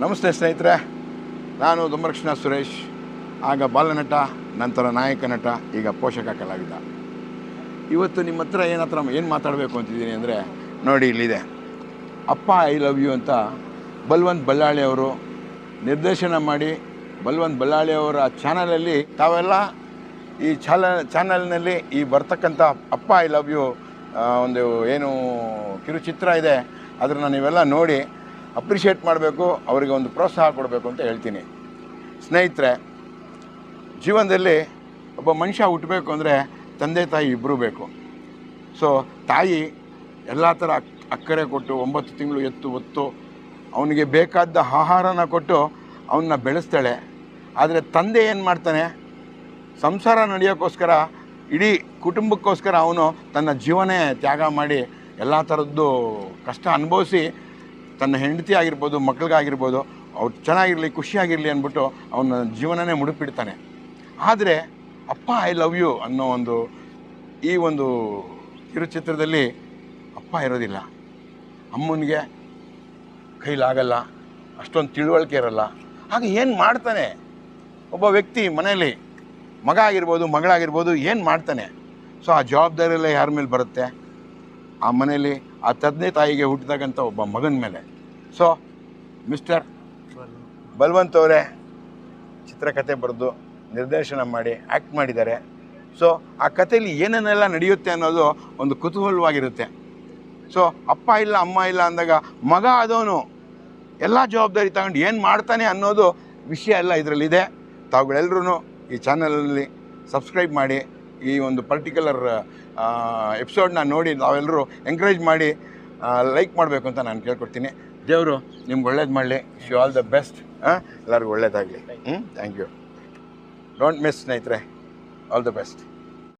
ನಮಸ್ತೆ ಸ್ನೇಹಿತರೆ, ನಾನು ದುಮ್ಮರಕೃಷ್ಣ ಸುರೇಶ್. ಆಗ ಬಾಲನಟ, ನಂತರ ನಾಯಕ ನಟ, ಈಗ ಪೋಷಕ ಕಲಾವಿದ. ಇವತ್ತು ನಿಮ್ಮ ಹತ್ರ ಏನು ಮಾತಾಡಬೇಕು ಅಂತಿದ್ದೀನಿ ಅಂದರೆ, ನೋಡಿ ಇಲ್ಲಿದೆ ಅಪ್ಪ ಐ ಲವ್ ಯು ಅಂತ ಬಲ್ವಂತ್ ಬಲ್ಲಾಳಿ ಅವರು ನಿರ್ದೇಶನ ಮಾಡಿ, ಬಲ್ವಂತ್ ಬಲ್ಲಾಳಿ ಅವರ ಚಾನಲಲ್ಲಿ ತಾವೆಲ್ಲ ಈ ಚಾನಲ್ನಲ್ಲಿ ಈ ಬರ್ತಕ್ಕಂಥ ಅಪ್ಪ ಐ ಲವ್ ಯು ಒಂದು ಏನು ಕಿರುಚಿತ್ರ ಇದೆ, ಅದನ್ನು ನೀವೆಲ್ಲ ನೋಡಿ ಅಪ್ರಿಷಿಯೇಟ್ ಮಾಡಬೇಕು, ಅವರಿಗೆ ಒಂದು ಪ್ರೋತ್ಸಾಹ ಕೊಡಬೇಕು ಅಂತ ಹೇಳ್ತೀನಿ. ಸ್ನೇಹಿತರೆ, ಜೀವನದಲ್ಲಿ ಒಬ್ಬ ಮನುಷ್ಯ ಹುಟ್ಟಬೇಕು ಅಂದರೆ ತಂದೆ ತಾಯಿ ಇಬ್ಬರೂ ಬೇಕು. ಸೊ ತಾಯಿ ಎಲ್ಲ ಥರ ಅಕ್ಕರೆ ಕೊಟ್ಟು 9 ತಿಂಗಳು ಎತ್ತು ಹೊತ್ತು ಅವನಿಗೆ ಬೇಕಾದ ಆಹಾರನ ಕೊಟ್ಟು ಅವನ್ನ ಬೆಳೆಸ್ತಾಳೆ. ಆದರೆ ತಂದೆ ಏನು ಮಾಡ್ತಾನೆ, ಸಂಸಾರ ನಡೆಯೋಕ್ಕೋಸ್ಕರ, ಇಡೀ ಕುಟುಂಬಕ್ಕೋಸ್ಕರ ಅವನು ತನ್ನ ಜೀವನೇ ತ್ಯಾಗ ಮಾಡಿ ಎಲ್ಲ ಥರದ್ದು ಕಷ್ಟ ಅನುಭವಿಸಿ ತನ್ನ ಹೆಂಡತಿ ಆಗಿರ್ಬೋದು, ಮಕ್ಕಳಿಗಾಗಿರ್ಬೋದು, ಅವ್ರು ಚೆನ್ನಾಗಿರಲಿ, ಖುಷಿಯಾಗಿರಲಿ ಅಂದ್ಬಿಟ್ಟು ಅವನ ಜೀವನನೇ ಮುಡುಪಿಡ್ತಾನೆ. ಆದರೆ ಅಪ್ಪ ಐ ಲವ್ ಯು ಅನ್ನೋ ಈ ಒಂದು ಕಿರುಚಿತ್ರದಲ್ಲಿ ಅಪ್ಪ ಇರೋದಿಲ್ಲ. ಅಮ್ಮನಿಗೆ ಕೈಲಾಗಲ್ಲ, ಅಷ್ಟೊಂದು ತಿಳುವಳಿಕೆ ಇರಲ್ಲ. ಆಗ ಏನು ಮಾಡ್ತಾನೆ ಒಬ್ಬ ವ್ಯಕ್ತಿ ಮನೆಯಲ್ಲಿ, ಮಗ ಆಗಿರ್ಬೋದು, ಮಗಳಾಗಿರ್ಬೋದು, ಏನು ಮಾಡ್ತಾನೆ? ಸೊ ಆ ಜವಾಬ್ದಾರಿಯೆಲ್ಲ ಯಾರ ಮೇಲೆ ಬರುತ್ತೆ? ಆ ಮನೆಯಲ್ಲಿ ಆ ತಂದೆ ತಾಯಿಗೆ ಹುಟ್ಟಿದಾಗಂಥ ಒಬ್ಬ ಮಗನ ಮೇಲೆ. ಸೊ ಮಿಸ್ಟರ್ ಬಲ್ವಂತ್ ಅವರೇ ಚಿತ್ರಕಥೆ ಬರೆದು ನಿರ್ದೇಶನ ಮಾಡಿ ಆ್ಯಕ್ಟ್ ಮಾಡಿದ್ದಾರೆ. ಸೊ ಆ ಕಥೆಯಲ್ಲಿ ಏನೇನೆಲ್ಲ ನಡೆಯುತ್ತೆ ಅನ್ನೋದು ಒಂದು ಕುತೂಹಲವಾಗಿರುತ್ತೆ. ಸೊ ಅಪ್ಪ ಇಲ್ಲ ಅಮ್ಮ ಇಲ್ಲ ಅಂದಾಗ ಮಗ ಆದವನು ಎಲ್ಲ ಜವಾಬ್ದಾರಿ ತಗೊಂಡು ಏನು ಮಾಡ್ತಾನೆ ಅನ್ನೋದು ವಿಷಯ ಎಲ್ಲ ಇದರಲ್ಲಿದೆ. ತಾವುಗಳೆಲ್ಲರೂ ಈ ಚಾನಲಲ್ಲಿ ಸಬ್ಸ್ಕ್ರೈಬ್ ಮಾಡಿ, ಈ ಒಂದು ಪರ್ಟಿಕ್ಯುಲರ್ ಎಪಿಸೋಡ್ನ ನೋಡಿ ನಾವೆಲ್ಲರೂ ಎಂಕರೇಜ್ ಮಾಡಿ ಲೈಕ್ ಮಾಡಬೇಕು ಅಂತ ನಾನು ಕೇಳ್ಕೊಡ್ತೀನಿ. ದೇವರು ನಿಮ್ಗೆ ಒಳ್ಳೇದು ಮಾಡಲಿ. Wish you all the best. ಎಲ್ಲರಿಗೂ ಒಳ್ಳೇದಾಗಲಿ. Thank you. ಡೋಂಟ್ ಮಿಸ್ ಸ್ನೇಹಿತರೆ. All the best.